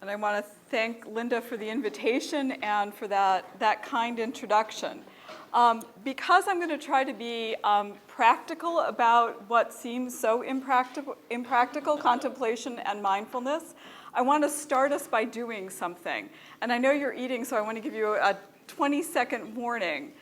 And I want to thank Linda for the invitation and for that kind introduction. Because I'm going to try to be practical about what seems so impractical, contemplation and mindfulness, I want to start us by doing something. And I know you're eating, so I want to give you a 20-second warning,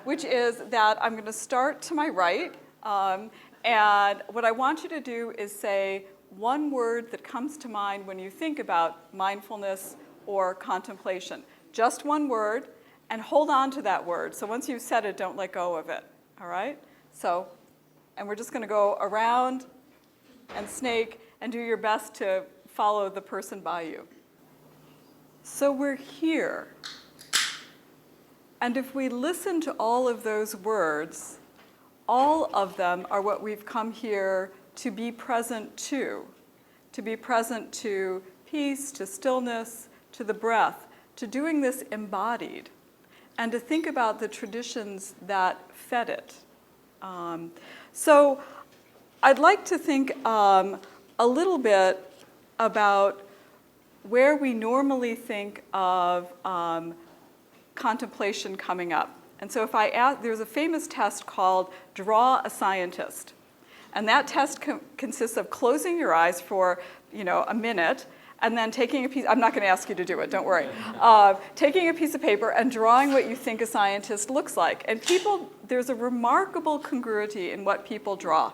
which is that I'm going to start to my right. And what I want you to do is say one word that comes to mind when you think about mindfulness or contemplation. Just one word, and hold on to that word. So once you've said it, don't let go of it, all right? So, and we're just going to go around and snake and do your best to follow the person by you. So we're here. And if we listen to all of those words, all of them are what we've come here to be present to peace, to stillness, to the breath, to doing this embodied, and to think about the traditions that fed it. So I'd like to think a little bit about where we normally think of contemplation coming up. And so if I ask, there's a famous test called Draw a Scientist. And that test consists of closing your eyes for, a minute, and then taking a piece, I'm not going to ask you to do it, don't worry. Taking a piece of paper and drawing what you think a scientist looks like. And there's a remarkable congruity in what people draw.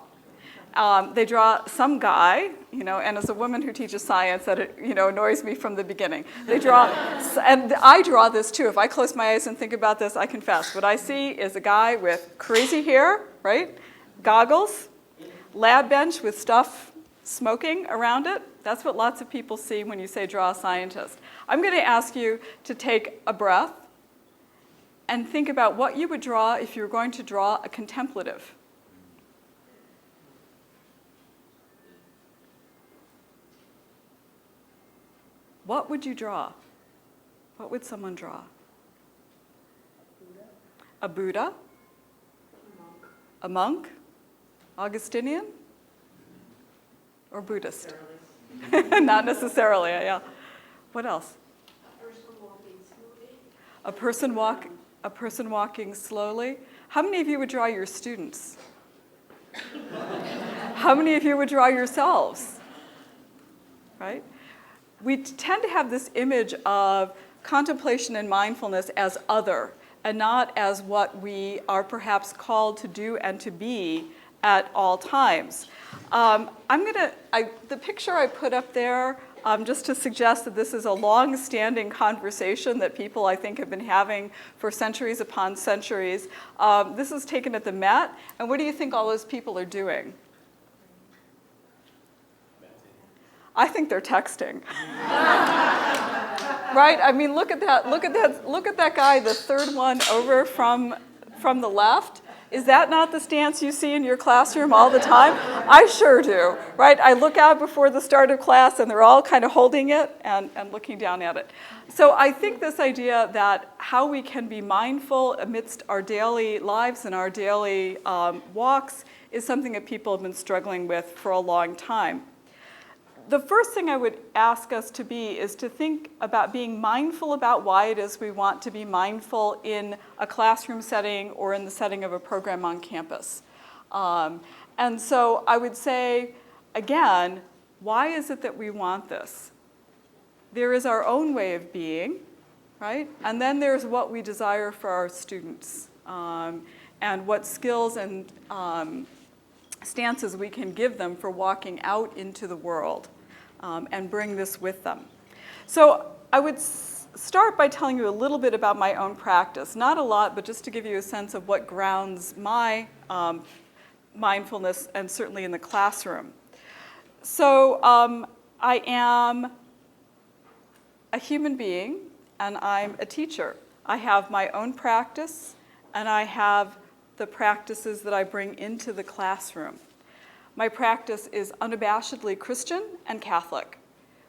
They draw some guy, and as a woman who teaches science, that annoys me from the beginning. They draw, and I draw this too. If I close my eyes and think about this, I confess. What I see is a guy with crazy hair, right? Goggles, lab bench with stuff smoking around it. That's what lots of people see when you say draw a scientist. I'm going to ask you to take a breath and think about what you would draw if you were going to draw a contemplative. What would you draw? What would someone draw? A Buddha? A monk? Augustinian? Or Buddhist? Not necessarily, yeah. What else? A person walking slowly. How many of you would draw your students? How many of you would draw yourselves? Right? We tend to have this image of contemplation and mindfulness as other, and not as what we are perhaps called to do and to be at all times. The picture I put up there, just to suggest that this is a long-standing conversation that people, I think, have been having for centuries upon centuries. This is taken at the Met, and what do you think all those people are doing? I think they're texting. Right? I mean, look at that guy, the third one over from the left. Is that not the stance you see in your classroom all the time? I sure do, right? I look out before the start of class and they're all kind of holding it and looking down at it. So I think this idea that how we can be mindful amidst our daily lives and our daily walks is something that people have been struggling with for a long time. The first thing I would ask us to be is to think about being mindful about why it is we want to be mindful in a classroom setting or in the setting of a program on campus. And so I would say, again, why is it that we want this? There is our own way of being, right? And then there's what we desire for our students, and what skills and stances we can give them for walking out into the world and bring this with them. So I would start by telling you a little bit about my own practice. Not a lot, but just to give you a sense of what grounds my mindfulness, and certainly in the classroom. So I am a human being, and I'm a teacher. I have my own practice, and I have the practices that I bring into the classroom. My practice is unabashedly Christian and Catholic,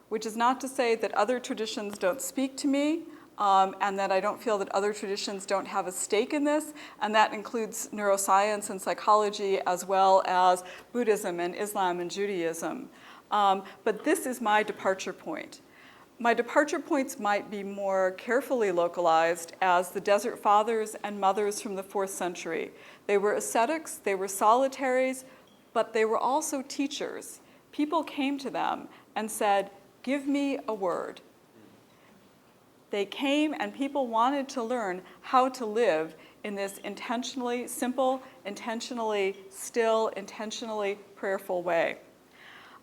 which is not to say that other traditions don't speak to me, and that I don't feel that other traditions don't have a stake in this, and that includes neuroscience and psychology, as well as Buddhism and Islam and Judaism. But this is my departure point. My departure points might be more carefully localized as the Desert Fathers and Mothers from the 4th century. They were ascetics, they were solitaries, but they were also teachers. People came to them and said, "Give me a word." They came and people wanted to learn how to live in this intentionally simple, intentionally still, intentionally prayerful way.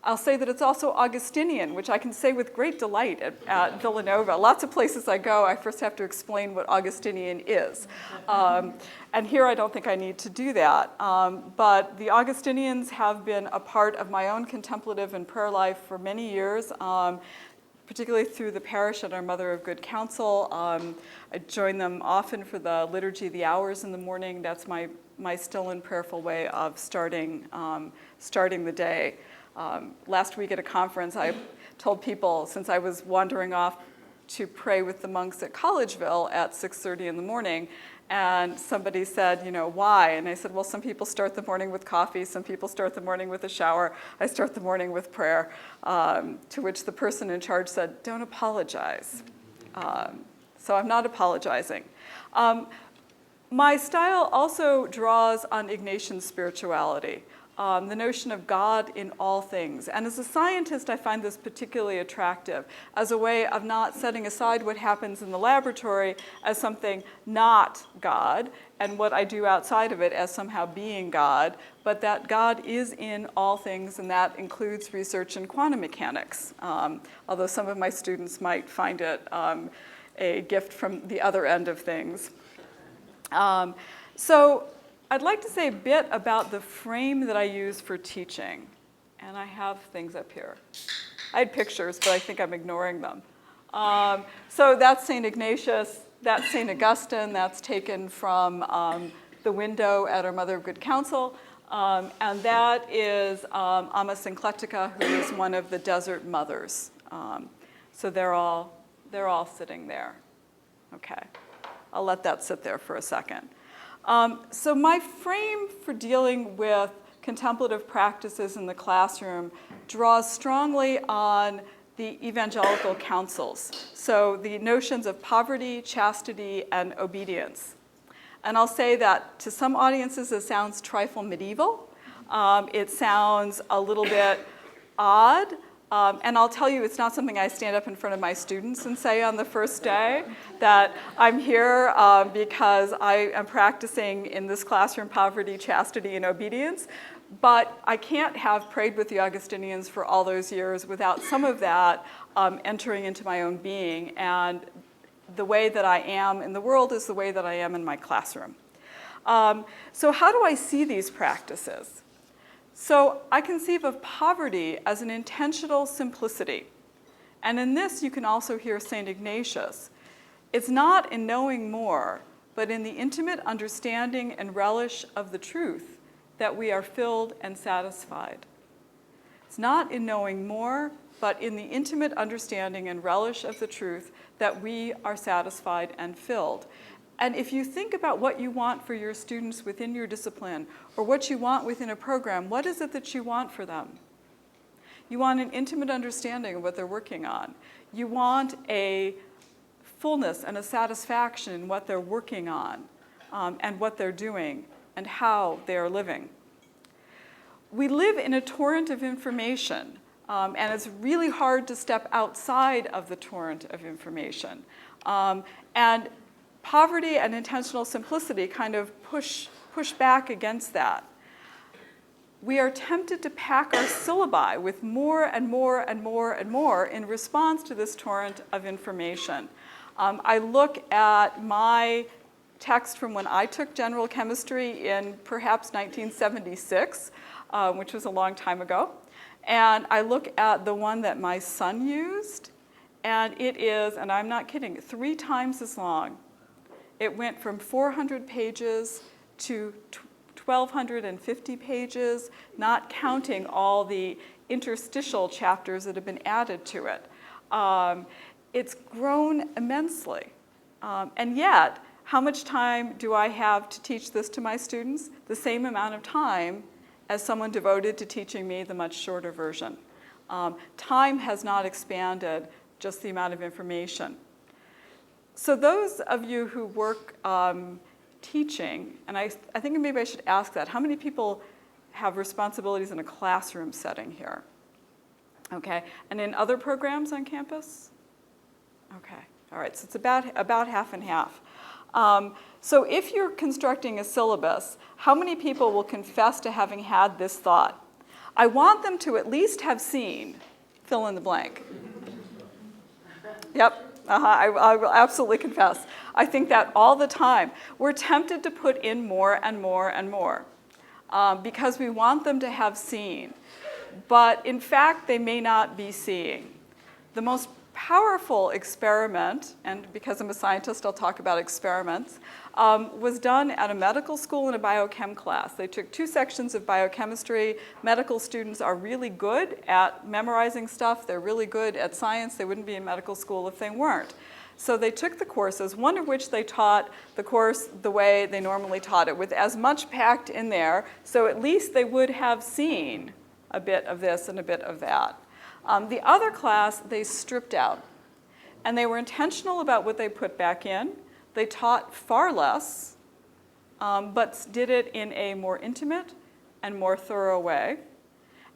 I'll say that it's also Augustinian, which I can say with great delight at Villanova. Lots of places I go, I first have to explain what Augustinian is. And here I don't think I need to do that. But the Augustinians have been a part of my own contemplative and prayer life for many years, particularly through the parish at our Mother of Good Counsel. I join them often for the Liturgy of the Hours in the morning. That's my still and prayerful way of starting the day. Last week at a conference, I told people, since I was wandering off to pray with the monks at Collegeville at 6:30 in the morning, and somebody said, why? And I said, well, some people start the morning with coffee, some people start the morning with a shower, I start the morning with prayer, to which the person in charge said, don't apologize. So I'm not apologizing. My style also draws on Ignatian spirituality. The notion of God in all things. And as a scientist, I find this particularly attractive as a way of not setting aside what happens in the laboratory as something not God, and what I do outside of it as somehow being God, but that God is in all things, and that includes research in quantum mechanics, although some of my students might find it a gift from the other end of things. So I'd like to say a bit about the frame that I use for teaching. And I have things up here. I had pictures, but I think I'm ignoring them. So that's St. Ignatius, that's St. Augustine, that's taken from the window at our Mother of Good Counsel. And that is Amma Syncletica, who is one of the Desert Mothers. So they're all sitting there. Okay, I'll let that sit there for a second. So my frame for dealing with contemplative practices in the classroom draws strongly on the evangelical counsels. So the notions of poverty, chastity, and obedience. And I'll say that to some audiences it sounds trifle medieval. It sounds a little bit odd. And I'll tell you, it's not something I stand up in front of my students and say on the first day, that I'm here because I am practicing in this classroom poverty, chastity, and obedience. But I can't have prayed with the Augustinians for all those years without some of that entering into my own being. And the way that I am in the world is the way that I am in my classroom. So how do I see these practices? So I conceive of poverty as an intentional simplicity. And in this, you can also hear St. Ignatius. It's not in knowing more, but in the intimate understanding and relish of the truth that we are filled and satisfied. It's not in knowing more, but in the intimate understanding and relish of the truth that we are satisfied and filled. And if you think about what you want for your students within your discipline, or what you want within a program, what is it that you want for them? You want an intimate understanding of what they're working on. You want a fullness and a satisfaction in what they're working on, and what they're doing, and how they are living. We live in a torrent of information, and it's really hard to step outside of the torrent of information. And poverty and intentional simplicity kind of push back against that. We are tempted to pack our syllabi with more and more and more and more in response to this torrent of information. I look at my text from when I took general chemistry in perhaps 1976, which was a long time ago, and I look at the one that my son used, and it is, and I'm not kidding, 3 times as long. It went from 400 pages to 1,250 pages, not counting all the interstitial chapters that have been added to it. It's grown immensely. And yet, how much time do I have to teach this to my students? The same amount of time as someone devoted to teaching me the much shorter version. Time has not expanded, just the amount of information. So those of you who work teaching, and I think maybe I should ask that, how many people have responsibilities in a classroom setting here? Okay, and in other programs on campus? Okay, all right, so it's about half and half. So if you're constructing a syllabus, how many people will confess to having had this thought? I want them to at least have seen, fill in the blank. Yep, I will absolutely confess. I think that all the time. We're tempted to put in more and more and more because we want them to have seen. But in fact, they may not be seeing. The most powerful experiment, and because I'm a scientist, I'll talk about experiments, was done at a medical school in a biochem class. They took 2 sections of biochemistry. Medical students are really good at memorizing stuff. They're really good at science. They wouldn't be in medical school if they weren't. So they took the courses, one of which they taught the course the way they normally taught it, with as much packed in there, so at least they would have seen a bit of this and a bit of that. The other class, they stripped out. And they were intentional about what they put back in. They taught far less, but did it in a more intimate and more thorough way.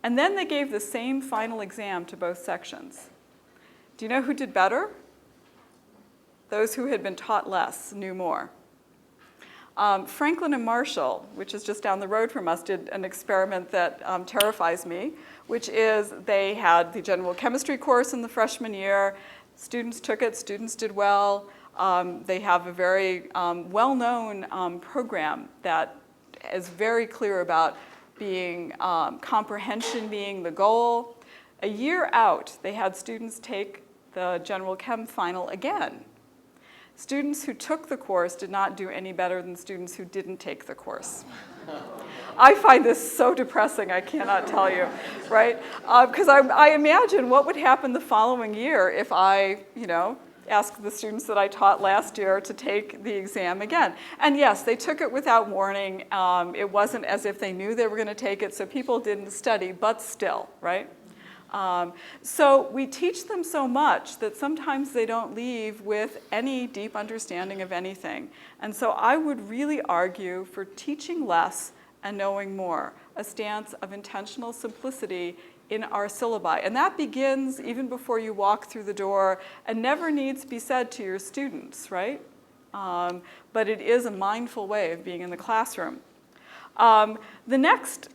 And then they gave the same final exam to both sections. Do you know who did better? Those who had been taught less knew more. Franklin and Marshall, which is just down the road from us, did an experiment that terrifies me, which is they had the general chemistry course in the freshman year. Students took it, students did well. They have a very well-known program that is very clear about being comprehension being the goal. A year out, they had students take the general chem final again. Students who took the course did not do any better than students who didn't take the course. I find this so depressing, I cannot tell you, right? Because I imagine what would happen the following year if I, asked the students that I taught last year to take the exam again. And yes, they took it without warning. It wasn't as if they knew they were going to take it, so people didn't study, but still, right? So we teach them so much that sometimes they don't leave with any deep understanding of anything. And so I would really argue for teaching less and knowing more, a stance of intentional simplicity in our syllabi. And that begins even before you walk through the door and never needs to be said to your students, right? But it is a mindful way of being in the classroom. The next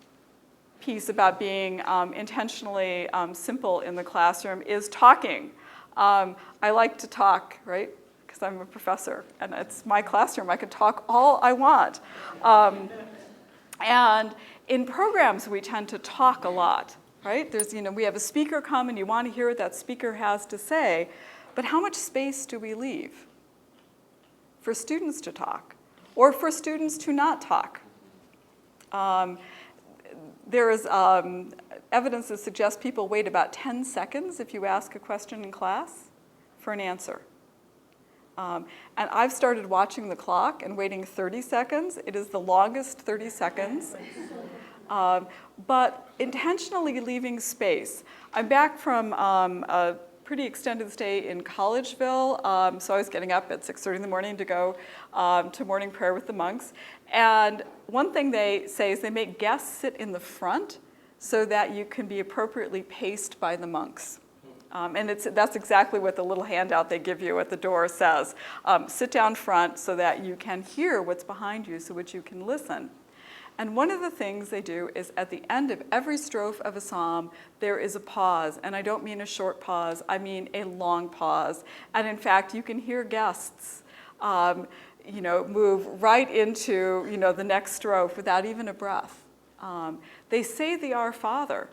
piece about being intentionally simple in the classroom is talking. I like to talk, right? Because I'm a professor and it's my classroom. I can talk all I want. And in programs, we tend to talk a lot, right? We have a speaker come and you want to hear what that speaker has to say, but how much space do we leave for students to talk or for students to not talk? There is evidence that suggests people wait about 10 seconds if you ask a question in class for an answer. And I've started watching the clock and waiting 30 seconds. It is the longest 30 seconds. But intentionally leaving space. I'm back from a pretty extended stay in Collegeville, so I was getting up at 6:30 in the morning to go to morning prayer with the monks. And one thing they say is they make guests sit in the front so that you can be appropriately paced by the monks. And that's exactly what the little handout they give you at the door says. Sit down front so that you can hear what's behind you, so that you can listen. And one of the things they do is at the end of every strophe of a psalm, there is a pause. And I don't mean a short pause, I mean a long pause. And in fact, you can hear guests move right into the next strophe without even a breath. They say the Our Father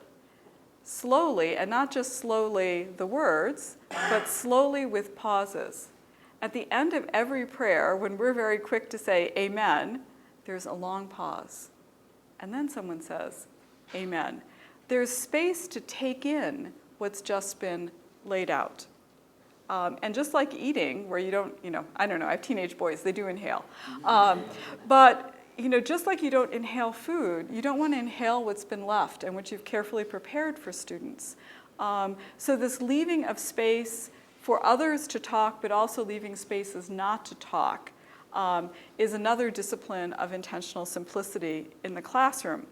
slowly, and not just slowly the words, but slowly with pauses. At the end of every prayer, when we're very quick to say amen, there's a long pause. And then someone says, amen. There's space to take in what's just been laid out. And just like eating, where you don't, I don't know, I have teenage boys, they do inhale. But just like you don't inhale food, you don't want to inhale what's been left and what you've carefully prepared for students. So this leaving of space for others to talk, but also leaving spaces not to talk, is another discipline of intentional simplicity in the classroom.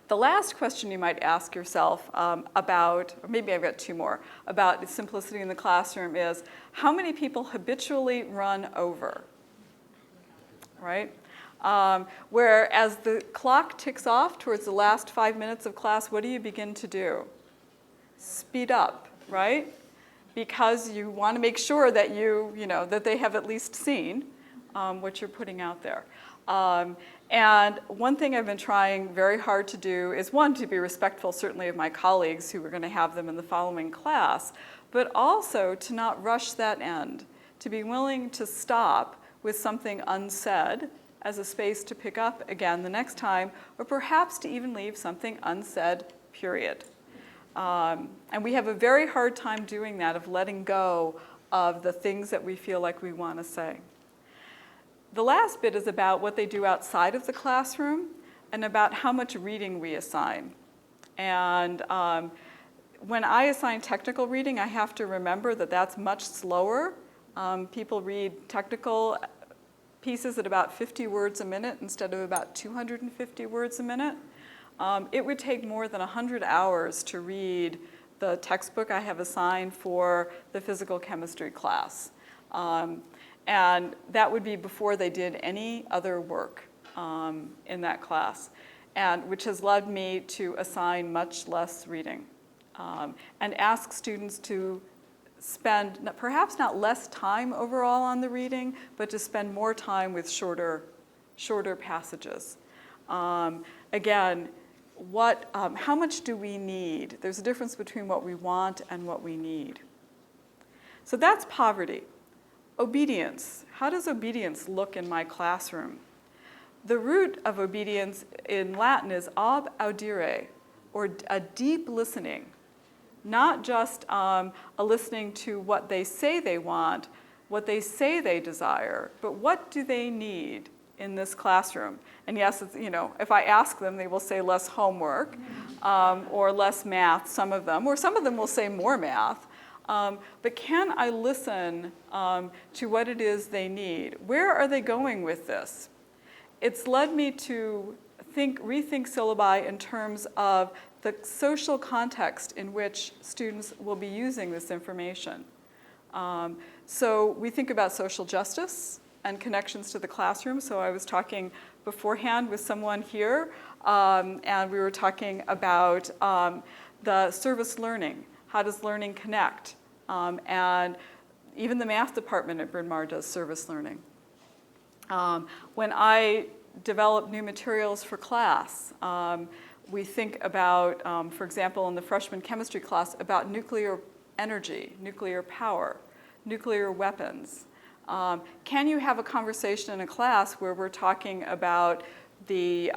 The last question you might ask yourself about, or maybe I've got two more, about simplicity in the classroom is, how many people habitually run over, right? Where as the clock ticks off towards the last 5 minutes of class, what do you begin to do? Speed up, right? Because you want to make sure that that they have at least seen what you're putting out there. And one thing I've been trying very hard to do is, one, to be respectful certainly of my colleagues who are going to have them in the following class, but also to not rush that end, to be willing to stop with something unsaid as a space to pick up again the next time, or perhaps to even leave something unsaid, period. And we have a very hard time doing that, of letting go of the things that we feel like we want to say. The last bit is about what they do outside of the classroom and about how much reading we assign. And when I assign technical reading, I have to remember that that's much slower. People read technical pieces at about 50 words a minute instead of about 250 words a minute. It would take more than 100 hours to read the textbook I have assigned for the physical chemistry class. And that would be before they did any other work in that class, and which has led me to assign much less reading and ask students to spend perhaps not less time overall on the reading, but to spend more time with shorter passages. Again, how much do we need? There's a difference between what we want and what we need. So that's poverty. Obedience. How does obedience look in my classroom? The root of obedience in Latin is ob audire, or a deep listening. Not just a listening to what they say they want, what they say they desire, but what do they need in this classroom? And yes, if I ask them, they will say less homework or less math, some of them, or some of them will say more math. But can I listen to what it is they need? Where are they going with this? It's led me to rethink syllabi in terms of the social context in which students will be using this information. So we think about social justice and connections to the classroom. So I was talking beforehand with someone here, and we were talking about the service learning. How does learning connect? And even the math department at Bryn Mawr does service learning. When I develop new materials for class, we think about, for example, in the freshman chemistry class, about nuclear energy, nuclear power, nuclear weapons. Can you have a conversation in a class where we're talking about the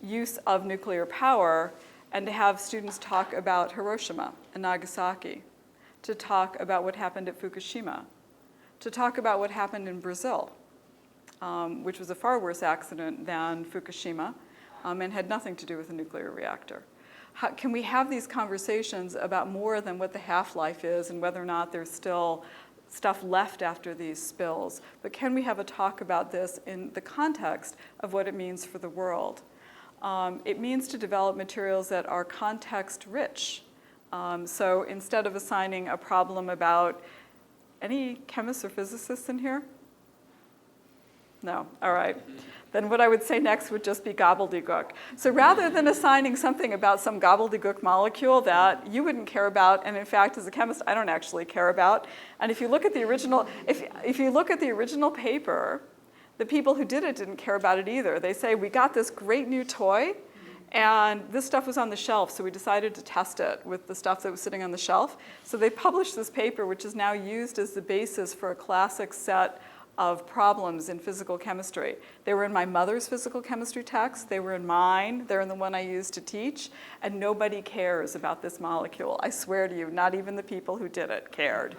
use of nuclear power, and to have students talk about Hiroshima and Nagasaki, to talk about what happened at Fukushima, to talk about what happened in Brazil, which was a far worse accident than Fukushima, and had nothing to do with a nuclear reactor? Can we have these conversations about more than what the half-life is and whether or not there's still stuff left after these spills? But can we have a talk about this in the context of what it means for the world? It means to develop materials that are context-rich. So instead of assigning a problem about, any chemists or physicists in here? No, all right. Then what I would say next would just be gobbledygook. So rather than assigning something about some gobbledygook molecule that you wouldn't care about, and in fact, as a chemist, I don't actually care about, and if you look at the original, if you look at the original paper, the people who did it didn't care about it either. They say, we got this great new toy, and this stuff was on the shelf, so we decided to test it with the stuff that was sitting on the shelf. So they published this paper, which is now used as the basis for a classic set of problems in physical chemistry. They were in my mother's physical chemistry text, they were in mine, they're in the one I used to teach, and nobody cares about this molecule. I swear to you, not even the people who did it cared.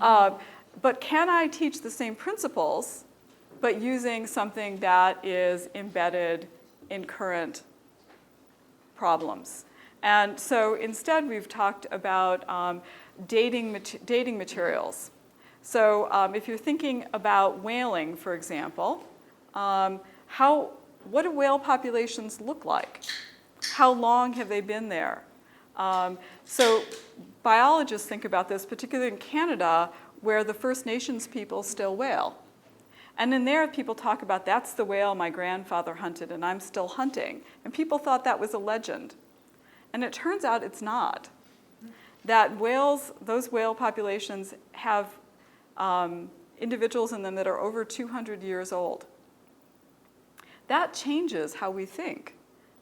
But can I teach the same principles, but using something that is embedded in current problems? And so instead we've talked about dating materials. So if you're thinking about whaling, for example, what do whale populations look like? How long have they been there? So biologists think about this, particularly in Canada, where the First Nations people still whale. And in there, people talk about, that's the whale my grandfather hunted, and I'm still hunting. And people thought that was a legend. And it turns out it's not. That whales, those whale populations have individuals in them that are over 200 years old. That changes how we think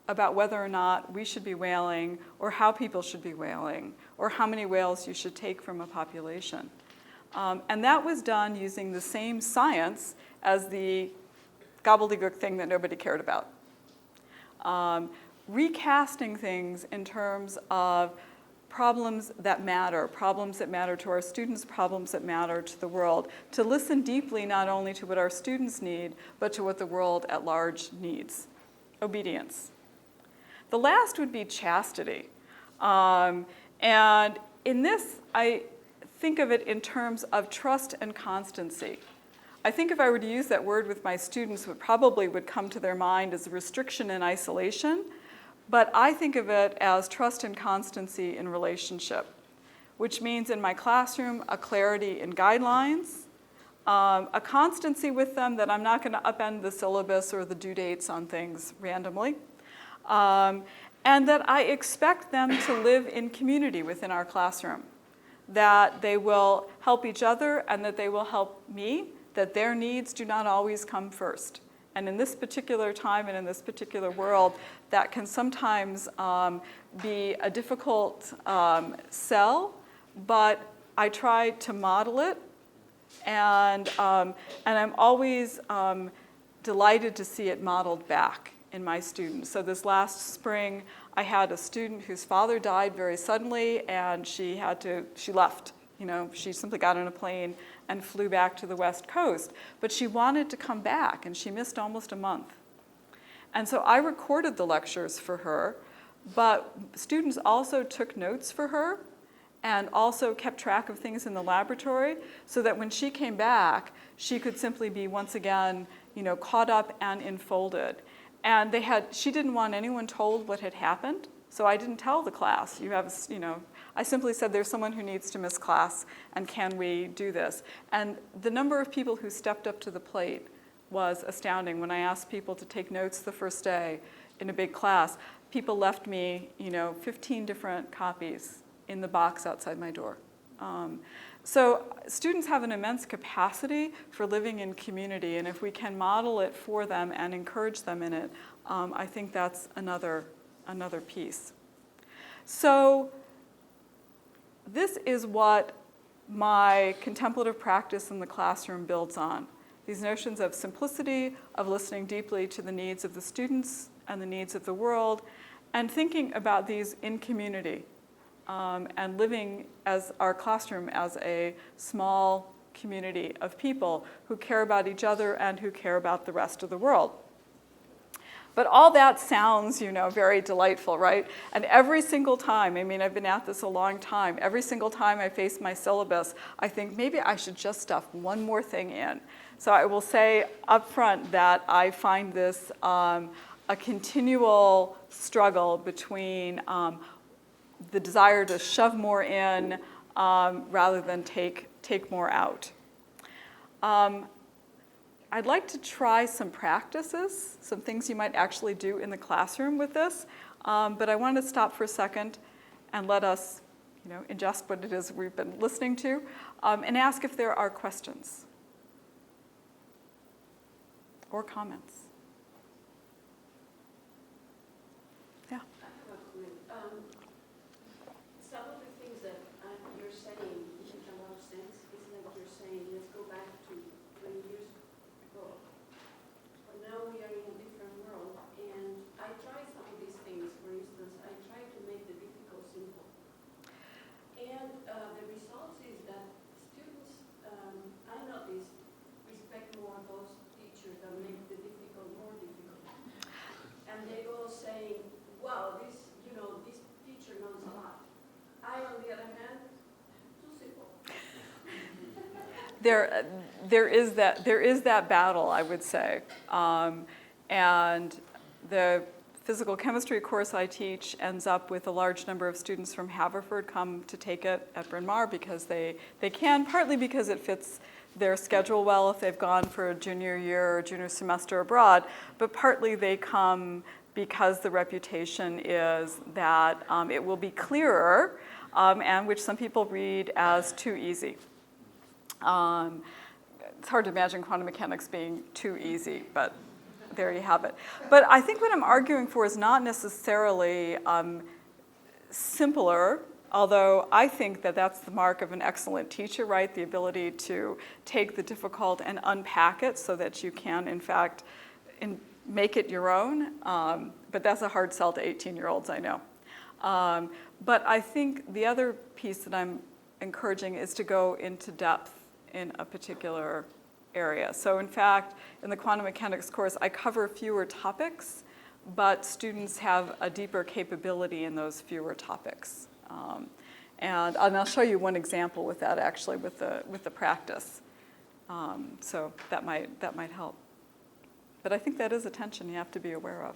about whether or not we should be whaling, or how people should be whaling, or how many whales you should take from a population. And that was done using the same science as the gobbledygook thing that nobody cared about. Recasting things in terms of problems that matter to our students, problems that matter to the world, to listen deeply not only to what our students need, but to what the world at large needs. Obedience. The last would be chastity. And in this, I think of it in terms of trust and constancy. I think if I were to use that word with my students, what probably would come to their mind is restriction and isolation. But I think of it as trust and constancy in relationship, which means in my classroom, a clarity in guidelines, a constancy with them that I'm not going to upend the syllabus or the due dates on things randomly, and that I expect them to live in community within our classroom, that they will help each other and that they will help me, that their needs do not always come first. And in this particular time and in this particular world, that can sometimes be a difficult sell, but I try to model it, and I'm always delighted to see it modeled back in my students. So this last spring, I had a student whose father died very suddenly, and she left. She simply got on a plane and flew back to the West Coast. But she wanted to come back, and she missed almost a month. And so I recorded the lectures for her, but students also took notes for her and also kept track of things in the laboratory so that when she came back, she could simply be once again, caught up and enfolded. And she didn't want anyone told what had happened, so I didn't tell the class. I simply said, there's someone who needs to miss class, and can we do this? And the number of people who stepped up to the plate was astounding. When I asked people to take notes the first day in a big class, people left me, 15 different copies in the box outside my door. So students have an immense capacity for living in community, and if we can model it for them and encourage them in it, I think that's another piece. So this is what my contemplative practice in the classroom builds on. These notions of simplicity, of listening deeply to the needs of the students and the needs of the world, and thinking about these in community, and living as our classroom as a small community of people who care about each other and who care about the rest of the world. But all that sounds, very delightful, right? And every single time, I've been at this a long time, every single time I face my syllabus, I think maybe I should just stuff one more thing in. So I will say up front that I find this a continual struggle between the desire to shove more in rather than take more out. I'd like to try some practices, some things you might actually do in the classroom with this, but I want to stop for a second and let us ingest what it is we've been listening to, and ask if there are questions or comments. Yeah. I have a comment. Some of the things that you're saying make a lot of sense. It's like you're saying, let's go back to 20 years ago. But now we are in a different world, and I try some of these things. For instance, I try to make the difficult simple. And the result is that students, I notice, respect more those teachers that make the difficult more difficult. And they go saying, wow, there is that battle, I would say. And the physical chemistry course I teach ends up with a large number of students from Haverford come to take it at Bryn Mawr because they can, partly because it fits their schedule well if they've gone for a junior year or junior semester abroad, but partly they come because the reputation is that it will be clearer, and which some people read as too easy. It's hard to imagine quantum mechanics being too easy, but there you have it. But I think what I'm arguing for is not necessarily simpler, although I think that that's the mark of an excellent teacher, right? The ability to take the difficult and unpack it so that you can, in fact, make it your own. But that's a hard sell to 18-year-olds, I know. But I think the other piece that I'm encouraging is to go into depth in a particular area. So in fact, in the quantum mechanics course, I cover fewer topics, but students have a deeper capability in those fewer topics. And I'll show you one example with that, actually, with the practice. So that might help. But I think that is a tension you have to be aware of.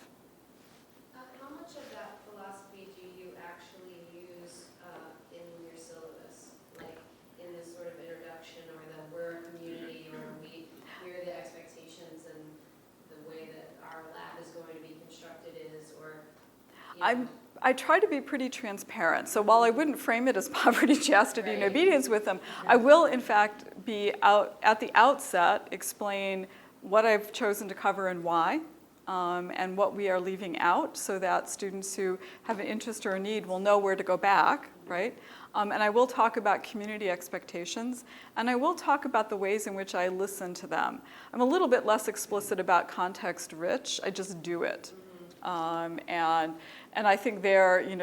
How much of that philosophy do you actually use in your syllabus, like in this sort of introduction, or the we're a community, or here are the expectations and the way that our lab is going to be constructed is, or, you know. I try to be pretty transparent. So while I wouldn't frame it as poverty, chastity, and obedience with them, I will, in fact, be out at the outset, explain what I've chosen to cover and why, and what we are leaving out so that students who have an interest or a need will know where to go back, right? And I will talk about community expectations, and I will talk about the ways in which I listen to them. I'm a little bit less explicit about context rich, I just do it. And I think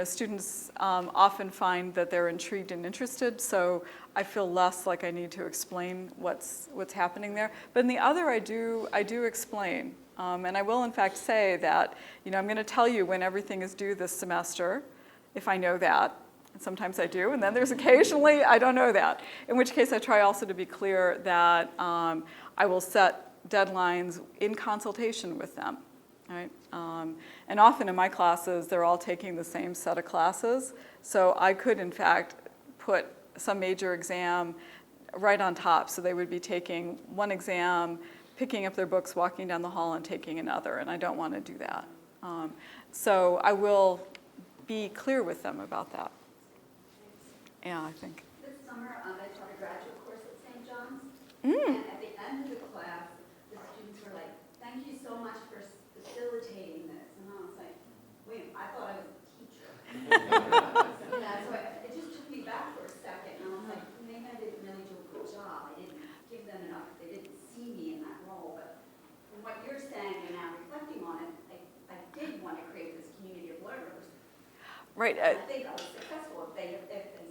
students often find that they're intrigued and interested, so I feel less like I need to explain what's happening there. But in the other, I do explain. And I will, in fact, say that, I'm going to tell you when everything is due this semester, if I know that. And sometimes I do, and then there's occasionally I don't know that. In which case, I try also to be clear that I will set deadlines in consultation with them. Right? And often in my classes, they're all taking the same set of classes. So I could, in fact, put some major exam right on top. So they would be taking one exam, picking up their books, walking down the hall, and taking another. And I don't want to do that. So I will be clear with them about that. Yeah, I think. This summer, I taught a graduate course at St. John's. And at the end of the class, the students were like, "Thank you so much for facilitating this." And I was like, wait, I thought I was a teacher. So it just took me back for a second. And I was like, maybe I didn't really do a good job. I didn't give them enough. They didn't see me in that role. But from what you're saying and now reflecting on it, I did want to create this community of learners. Right. I think I was successful if they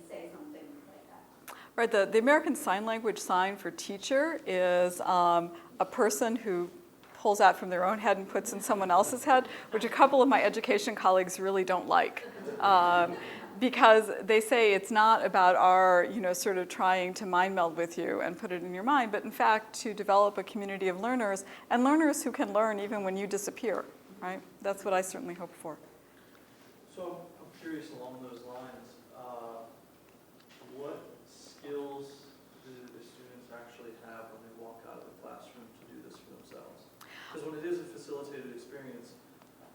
say something like that. Right. The American Sign Language sign for teacher is a person who pulls out from their own head and puts in someone else's head, which a couple of my education colleagues really don't like. Because they say it's not about our, sort of trying to mind meld with you and put it in your mind, but in fact to develop a community of learners, and learners who can learn even when you disappear, right? That's what I certainly hope for. So I'm curious along those lines, what skills do the students actually have when they walk out of the classroom to do this for themselves? Because when it is a facilitated experience,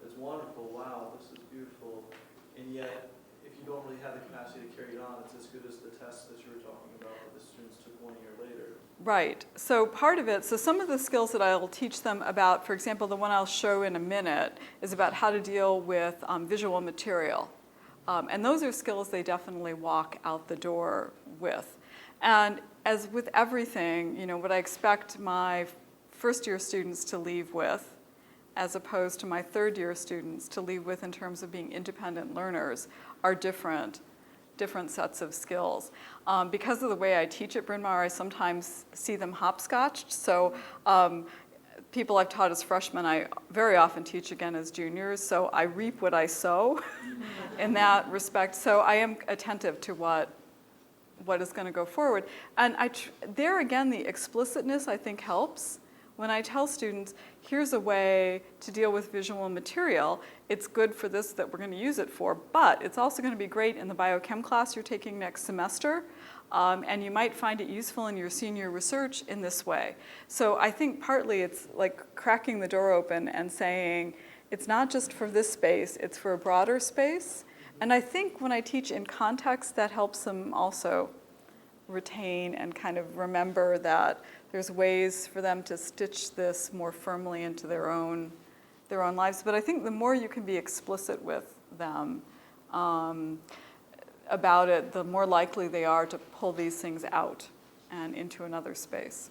it's wonderful, wow, this is beautiful, and yet if you don't really have the capacity to carry it on, it's as good as the test that you were talking about that the students took 1 year later. Right. So part of it, so some of the skills that I'll teach them about, for example, the one I'll show in a minute, is about how to deal with visual material. And those are skills they definitely walk out the door with. And as with everything, what I expect my first-year students to leave with, as opposed to my third-year students to leave with in terms of being independent learners, are different sets of skills. Because of the way I teach at Bryn Mawr, I sometimes see them hopscotched. So people I've taught as freshmen, I very often teach again as juniors. So I reap what I sow in that respect. So I am attentive to what what is going to go forward. And there again, the explicitness I think helps. When I tell students, here's a way to deal with visual material, it's good for this that we're going to use it for, but it's also going to be great in the biochem class you're taking next semester, and you might find it useful in your senior research in this way. So I think partly it's like cracking the door open and saying, it's not just for this space, it's for a broader space. And I think when I teach in context, that helps them also retain and kind of remember that there's ways for them to stitch this more firmly into their own lives. But I think the more you can be explicit with them about it, the more likely they are to pull these things out and into another space.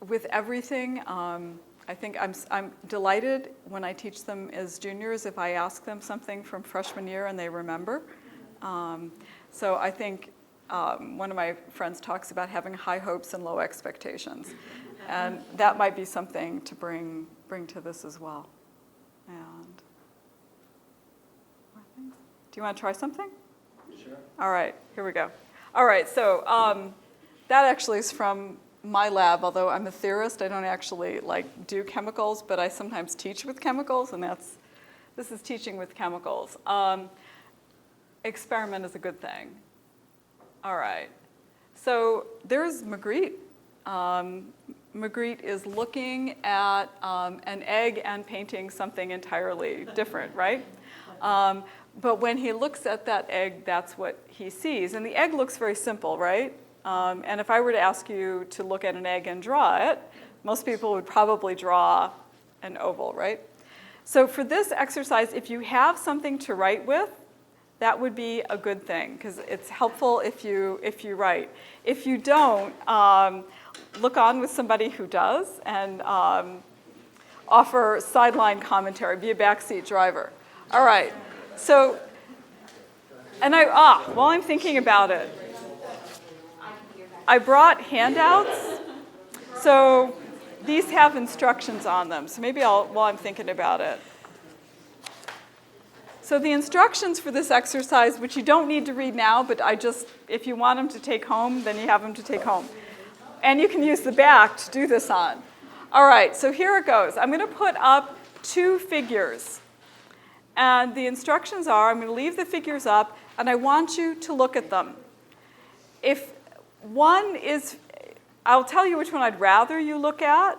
With everything, I think I'm delighted when I teach them as juniors if I ask them something from freshman year and they remember. So I think one of my friends talks about having high hopes and low expectations. And that might be something to bring to this as well. And more things? Do you want to try something? Sure. All right, here we go. All right, so that actually is from my lab, although I'm a theorist, I don't actually do chemicals, but I sometimes teach with chemicals, and this is teaching with chemicals. Experiment is a good thing. All right, so there's Magritte. Magritte is looking at an egg and painting something entirely different, right? But when he looks at that egg, that's what he sees. And the egg looks very simple, right? And if I were to ask you to look at an egg and draw it, most people would probably draw an oval, right? So for this exercise, if you have something to write with, that would be a good thing, because it's helpful if you write. If you don't, look on with somebody who does and offer sideline commentary, be a backseat driver. All right, so, and while I'm thinking about it, I brought handouts, so these have instructions on them. So maybe while I'm thinking about it. So the instructions for this exercise, which you don't need to read now, but if you want them to take home, then you have them to take home. And you can use the back to do this on. All right, so here it goes. I'm going to put up 2 figures. And the instructions are, I'm going to leave the figures up, and I want you to look at them. If one is, I'll tell you which one I'd rather you look at,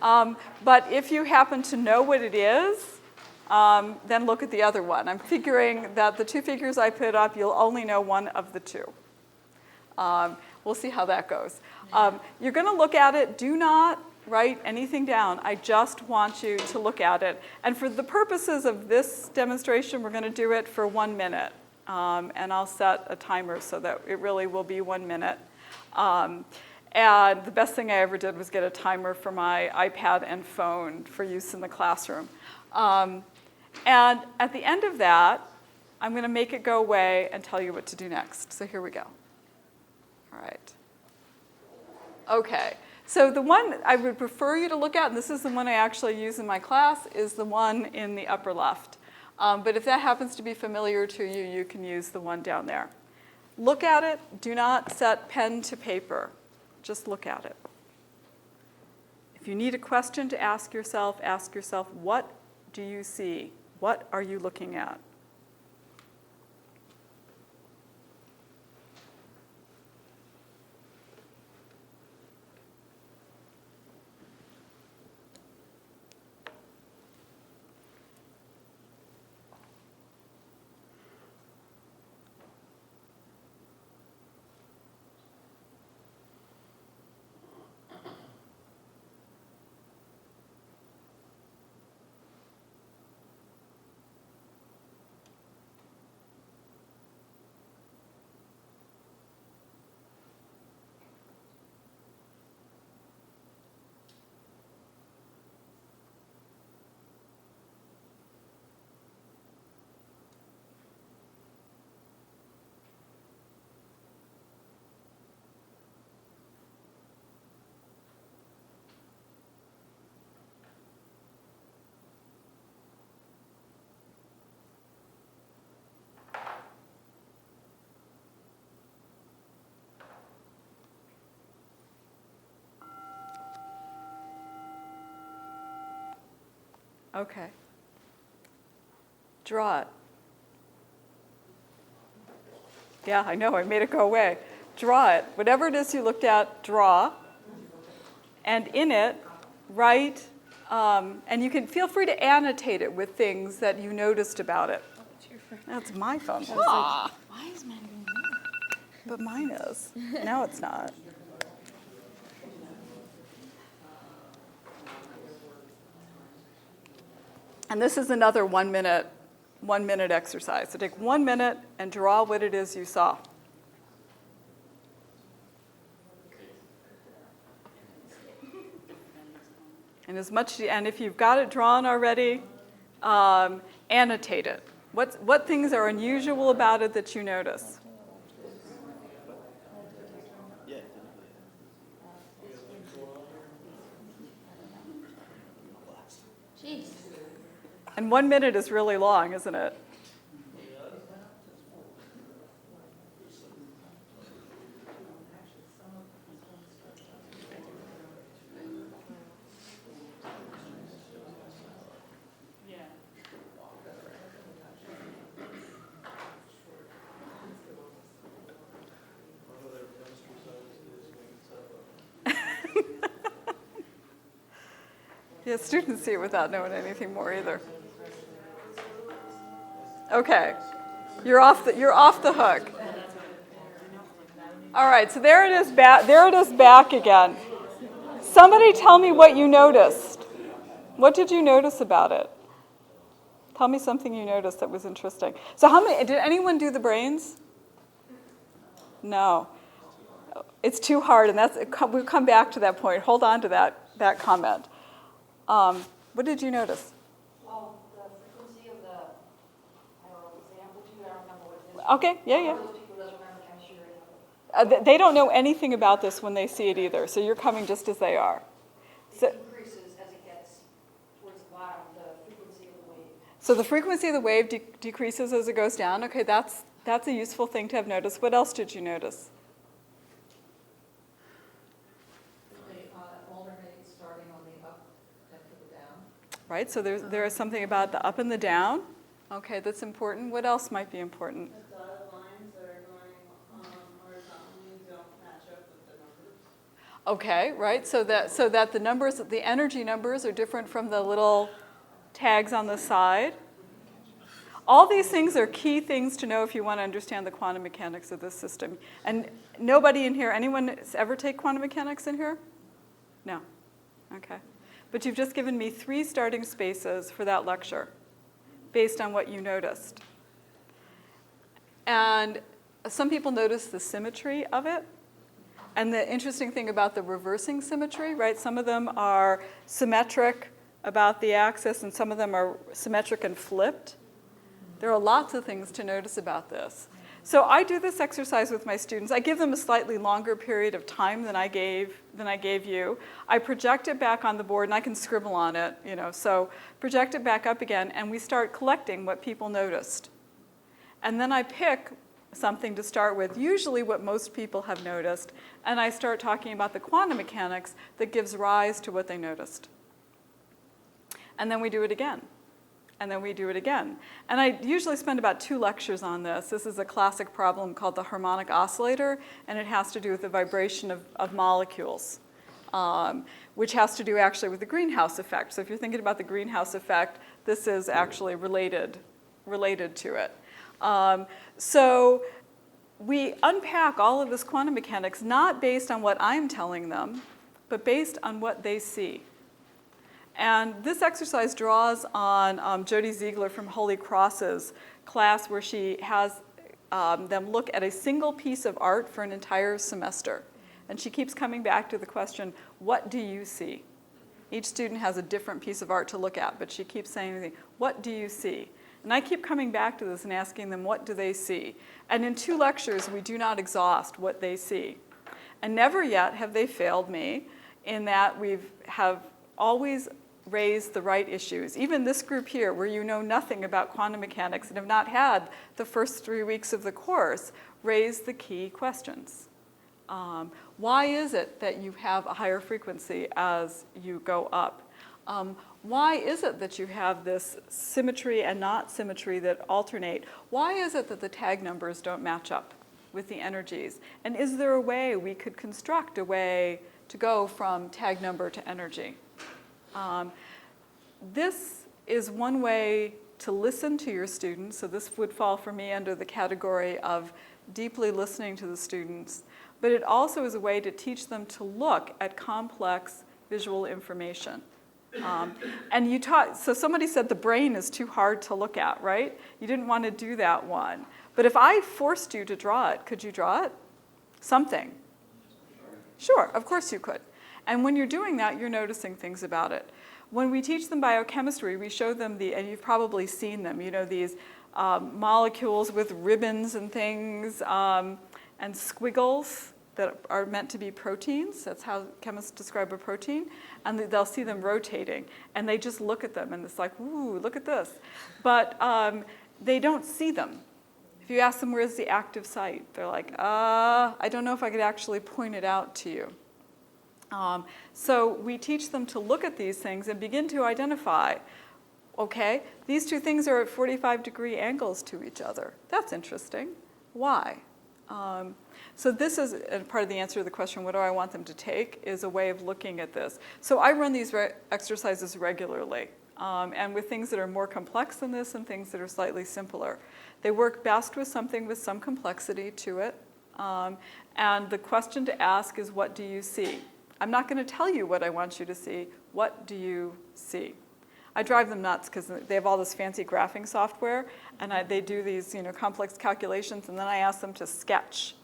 but if you happen to know what it is, then look at the other one. I'm figuring that the 2 figures I put up, you'll only know one of the 2. We'll see how that goes. You're going to look at it. Do not write anything down. I just want you to look at it. And for the purposes of this demonstration, we're going to do it for 1 minute. And I'll set a timer so that it really will be 1 minute. And the best thing I ever did was get a timer for my iPad and phone for use in the classroom. And at the end of that, I'm going to make it go away and tell you what to do next. So here we go. All right. Okay. So the one I would prefer you to look at, and this is the one I actually use in my class, is the one in the upper left. But if that happens to be familiar to you, you can use the one down there. Look at it. Do not set pen to paper. Just look at it. If you need a question to ask yourself, what do you see? What are you looking at? Okay. Draw it. Yeah, I know, I made it go away. Draw it. Whatever it is you looked at, draw. And in it, write, and you can feel free to annotate it with things that you noticed about it. That's my phone. Why is mine doing that? But mine is. Now it's not. And this is another 1 minute exercise. So take 1 minute and draw what it is you saw. And if you've got it drawn already, annotate it. What things are unusual about it that you notice? Jeez. And 1 minute is really long, isn't it? Yeah, students see it without knowing anything more either. Okay, you're off the hook. All right, so there it is back again. Somebody tell me what you noticed. What did you notice about it? Tell me something you noticed that was interesting. So did anyone do the brains? No. It's too hard, and we'll come back to that point. Hold on to that comment. What did you notice? Well, the frequency of the, I don't know, the amplitude, I don't remember what it is. Okay, yeah. Those people doesn't remember chemistry or anything. They don't know anything about this when they see it either, so you're coming just as they are. So, It increases as it gets towards the bottom, the frequency of the wave. so the frequency of the wave decreases as it goes down. Okay, that's a useful thing to have noticed. What else did you notice? Alternate starting on the up and to the down. Right, so there is something about the up and the down. Okay, that's important. What else might be important? The dotted lines that are going horizontally don't match up with the numbers. Okay, right, so that the numbers, the energy numbers are different from the little tags on the side. All these things are key things to know if you want to understand the quantum mechanics of this system. And nobody in here, anyone ever take quantum mechanics in here? No. Okay. But you've just given me 3 starting spaces for that lecture based on what you noticed. And some people notice the symmetry of it. And the interesting thing about the reversing symmetry, right? Some of them are symmetric about the axis, and some of them are symmetric and flipped. There are lots of things to notice about this. So I do this exercise with my students. I give them a slightly longer period of time than I gave you. I project it back on the board, and I can scribble on it, So project it back up again, and we start collecting what people noticed. And then I pick something to start with, usually what most people have noticed, and I start talking about the quantum mechanics that gives rise to what they noticed. And then we do it again. And then we do it again. And I usually spend about 2 lectures on this. This is a classic problem called the harmonic oscillator, and it has to do with the vibration of molecules, which has to do actually with the greenhouse effect. So if you're thinking about the greenhouse effect, this is actually related to it. So we unpack all of this quantum mechanics not based on what I'm telling them, but based on what they see. And this exercise draws on Jody Ziegler from Holy Cross's class, where she has them look at a single piece of art for an entire semester. And she keeps coming back to the question, what do you see? Each student has a different piece of art to look at, but she keeps saying, what do you see? And I keep coming back to this and asking them, what do they see? And in 2 lectures, we do not exhaust what they see. And never yet have they failed me in that have always raised the right issues. Even this group here, where you know nothing about quantum mechanics and have not had the first 3 weeks of the course, raised the key questions. Why is it that you have a higher frequency as you go up? Why is it that you have this symmetry and not symmetry that alternate? Why is it that the tag numbers don't match up with the energies? And is there a way we could construct a way to go from tag number to energy? This is one way to listen to your students. So this would fall for me under the category of deeply listening to the students. But it also is a way to teach them to look at complex visual information. And you taught, so somebody said the brain is too hard to look at, right? You didn't want to do that one. But if I forced you to draw it, could you draw it? Something. Sure, of course you could. And when you're doing that, you're noticing things about it. When we teach them biochemistry, we show them and you've probably seen them, these molecules with ribbons and things, and squiggles that are meant to be proteins. That's how chemists describe a protein. And they'll see them rotating. And they just look at them, and it's like, ooh, look at this. But they don't see them. If you ask them, where's the active site? They're like, I don't know if I could actually point it out to you. So we teach them to look at these things and begin to identify, okay, these two things are at 45-degree angles to each other. That's interesting. Why? So this is part of the answer to the question, what do I want them to take, is a way of looking at this. So I run these exercises regularly, and with things that are more complex than this and things that are slightly simpler. They work best with something with some complexity to it. And the question to ask is, what do you see? I'm not going to tell you what I want you to see. What do you see? I drive them nuts because they have all this fancy graphing software, and they do these complex calculations, and then I ask them to sketch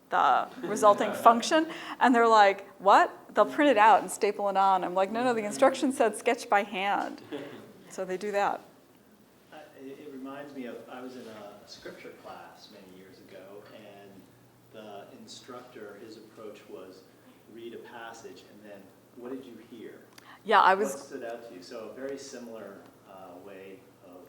the resulting function, and they're like, what? They'll print it out and staple it on. I'm like, no, the instructions said sketch by hand. So they do that. It reminds me of, I was in a scripture class many years ago, and the instructor, his approach was read a passage, and then what did you hear? Yeah, What stood out to you? So a very similar way of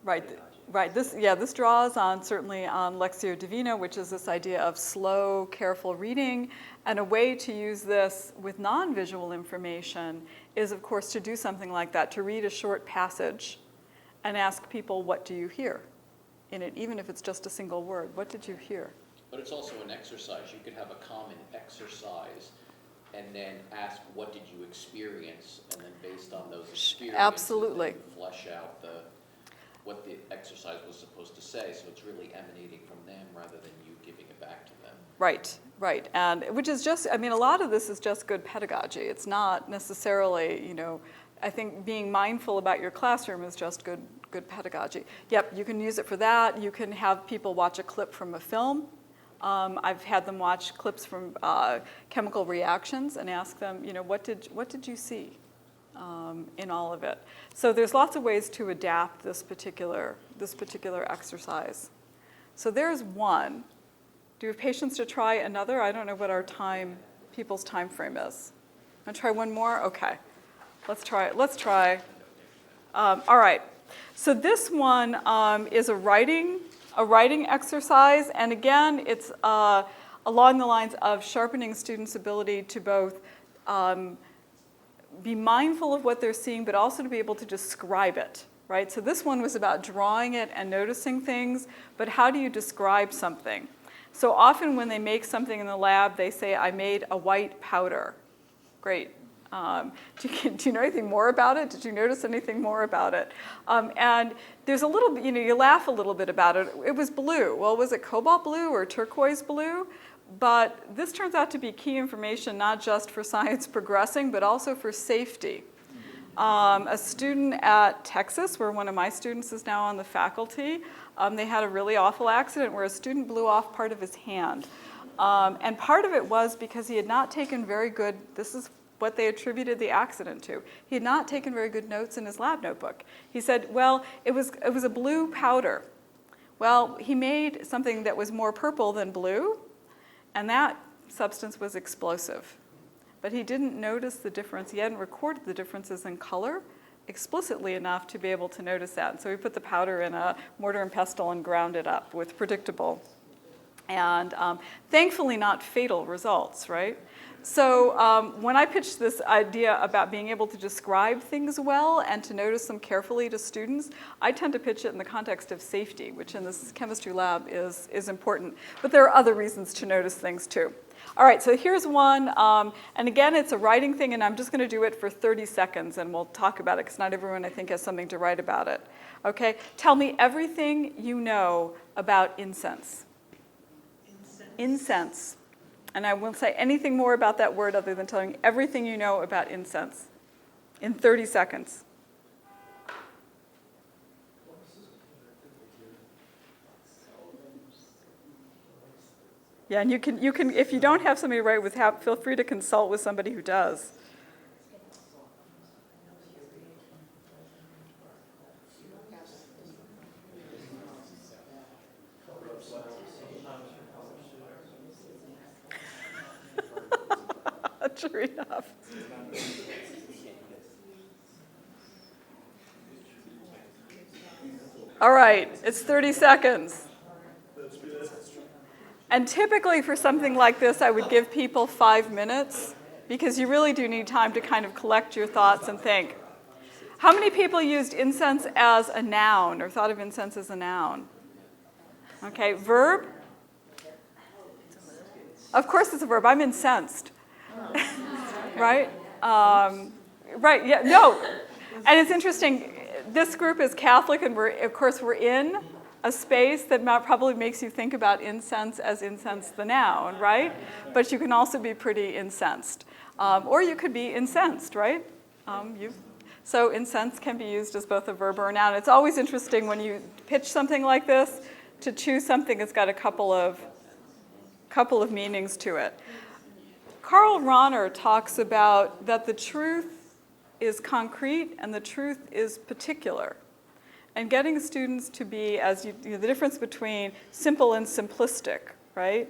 pedagogy. Right. This draws on certainly on Lectio Divina, which is this idea of slow, careful reading, and a way to use this with non-visual information is, of course, to do something like that, to read a short passage and ask people, what do you hear in it, even if it's just a single word? What did you hear? But it's also an exercise. You could have a common exercise and then ask, what did you experience? And then based on those experiences, Absolutely. then flesh out what the exercise was supposed to say. So it's really emanating from them rather than you giving it back to them. Right. And which is just, a lot of this is just good pedagogy. It's not necessarily, I think being mindful about your classroom is just good pedagogy. Yep, you can use it for that. You can have people watch a clip from a film. I've had them watch clips from chemical reactions and ask them, what did you see in all of it? So there's lots of ways to adapt this particular exercise. So there's one. Do you have patience to try another? I don't know what our people's time frame is. Want to try one more? Okay. Let's try it. All right. So this one is a writing exercise, and again, it's along the lines of sharpening students' ability to both be mindful of what they're seeing, but also to be able to describe it, right? So this one was about drawing it and noticing things, but how do you describe something? So often when they make something in the lab, they say, I made a white powder. Great. Do you know anything more about it? Did you notice anything more about it? And there's a little, you laugh a little bit about it. It was blue. Well, was it cobalt blue or turquoise blue? But this turns out to be key information, not just for science progressing, but also for safety. A student at Texas, where one of my students is now on the faculty, they had a really awful accident where a student blew off part of his hand. And part of it was because he had not taken very good, this is what they attributed the accident to. He had not taken very good notes in his lab notebook. He said, well, it was a blue powder. Well, he made something that was more purple than blue, and that substance was explosive. But he didn't notice the difference. He hadn't recorded the differences in color explicitly enough to be able to notice that. And so he put the powder in a mortar and pestle and ground it up with predictable and thankfully not fatal results, right? So when I pitched this idea about being able to describe things well and to notice them carefully to students, I tend to pitch it in the context of safety, which in this chemistry lab is important. But there are other reasons to notice things too. All right, so here's one, and again, it's a writing thing, and I'm just going to do it for 30 seconds, and we'll talk about it, because not everyone, I think, has something to write about it. Okay, tell me everything you know about incense. Incense. And I won't say anything more about that word other than telling you everything you know about incense in 30 seconds. Yeah, and you can, if you don't have somebody to write with, feel free to consult with somebody who does. True enough. All right, it's 30 seconds. And typically for something like this, I would give people 5 minutes, because you really do need time to kind of collect your thoughts and think. How many people used incense as a noun or thought of incense as a noun? Okay, verb? Of course it's a verb. I'm incensed. Right? Right, yeah, no. And it's interesting, this group is Catholic, and we're in a space that probably makes you think about incense as incense the noun, right? But you can also be pretty incensed. Or you could be incensed, right? So incense can be used as both a verb or a noun. It's always interesting when you pitch something like this to choose something that's got a couple of meanings to it. Karl Rahner talks about that the truth is concrete and the truth is particular. And getting students to be, the difference between simple and simplistic, right?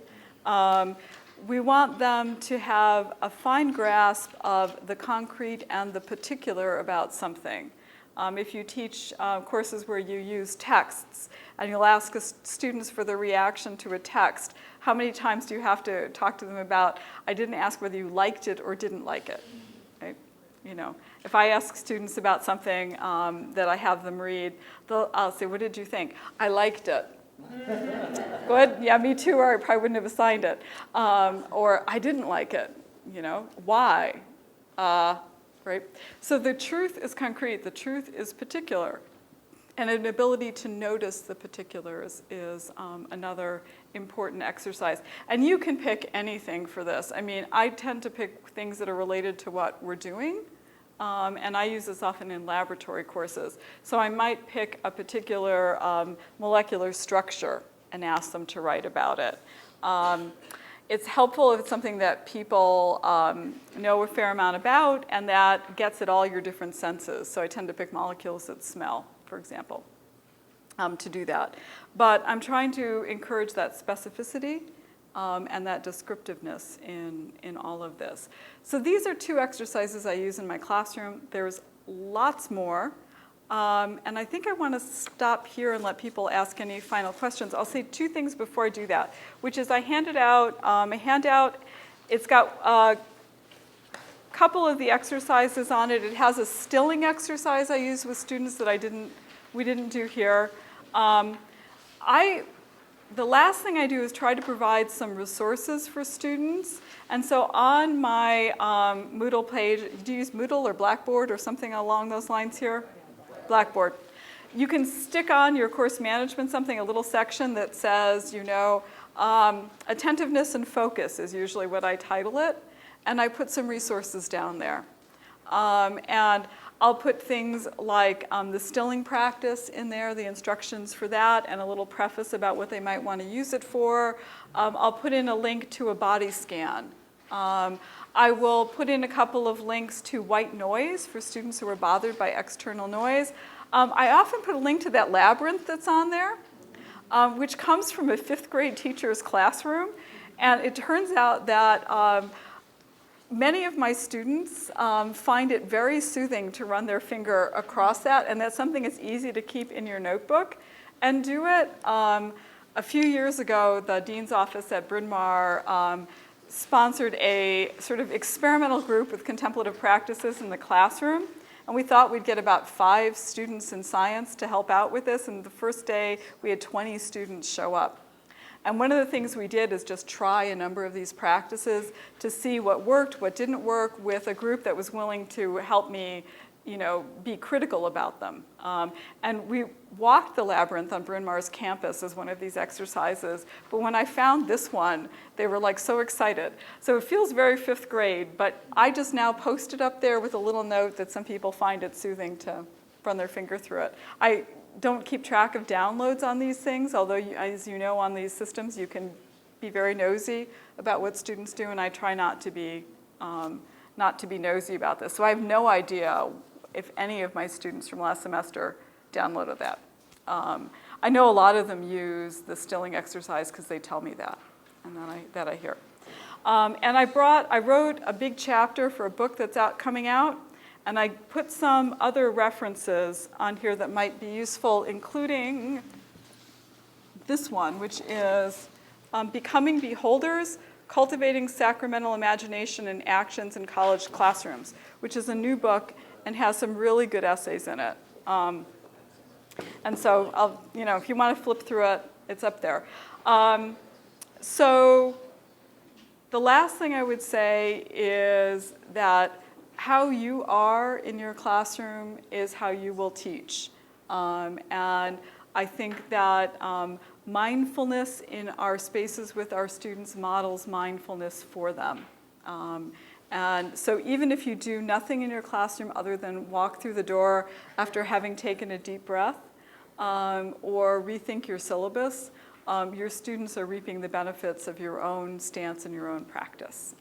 We want them to have a fine grasp of the concrete and the particular about something. If you teach courses where you use texts and you'll ask students for the reaction to a text, how many times do you have to talk to them about, I didn't ask whether you liked it or didn't like it, right? You know, if I ask students about something that I have them read, I'll say, what did you think? I liked it. Good, yeah, me too, or I probably wouldn't have assigned it. Or I didn't like it, you know, why? Right? So the truth is concrete, the truth is particular. And an ability to notice the particulars is another important exercise. And you can pick anything for this. I mean, I tend to pick things that are related to what we're doing. And I use this often in laboratory courses. So I might pick a particular molecular structure and ask them to write about it. It's helpful if it's something that people know a fair amount about and that gets at all your different senses. So I tend to pick molecules that smell, for example, to do that. But I'm trying to encourage that specificity and that descriptiveness in all of this. So these are 2 exercises I use in my classroom. There's lots more. And I think I want to stop here and let people ask any final questions. I'll say 2 things before I do that, which is I handed out a handout. It's got a couple of the exercises on it. It has a stilling exercise I use with students that we didn't do here. The last thing I do is try to provide some resources for students. And so on my Moodle page, do you use Moodle or Blackboard or something along those lines here? Blackboard. You can stick on your course management something, a little section that says, you know, attentiveness and focus is usually what I title it. And I put some resources down there. And I'll put things like the stilling practice in there, the instructions for that, and a little preface about what they might want to use it for. I'll put in a link to a body scan. I will put in a couple of links to white noise for students who are bothered by external noise. I often put a link to that labyrinth that's on there, which comes from a 5th grade teacher's classroom. And it turns out that many of my students find it very soothing to run their finger across that, and that's something that's easy to keep in your notebook and do it. a few years ago, the Dean's Office at Bryn Mawr sponsored a sort of experimental group with contemplative practices in the classroom. And we thought we'd get about 5 students in science to help out with this. And the first day, we had 20 students show up. And one of the things we did is just try a number of these practices to see what worked, what didn't work, with a group that was willing to help me, be critical about them. And we walked the labyrinth on Bryn Mawr's campus as one of these exercises. But when I found this one, they were like so excited. So it feels very 5th grade, but I just now post it up there with a little note that some people find it soothing to run their finger through it. I don't keep track of downloads on these things, although as you know, on these systems, you can be very nosy about what students do, and I try not to be nosy about this. So I have no idea if any of my students from last semester downloaded that. I know a lot of them use the stilling exercise because they tell me that, and that I hear. And I wrote a big chapter for a book that's coming out, and I put some other references on here that might be useful, including this one, which is Becoming Beholders, Cultivating Sacramental Imagination and Actions in College Classrooms, which is a new book and has some really good essays in it. And so, if you want to flip through it, it's up there. So the last thing I would say is that how you are in your classroom is how you will teach. And I think that mindfulness in our spaces with our students models mindfulness for them. And so even if you do nothing in your classroom other than walk through the door after having taken a deep breath, or rethink your syllabus, your students are reaping the benefits of your own stance and your own practice.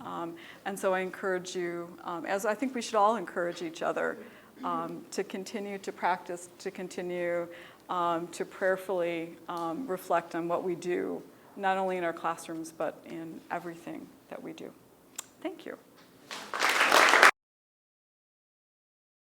And so I encourage you, as I think we should all encourage each other, to continue to practice, to continue to prayerfully reflect on what we do, not only in our classrooms, but in everything that we do. Thank you.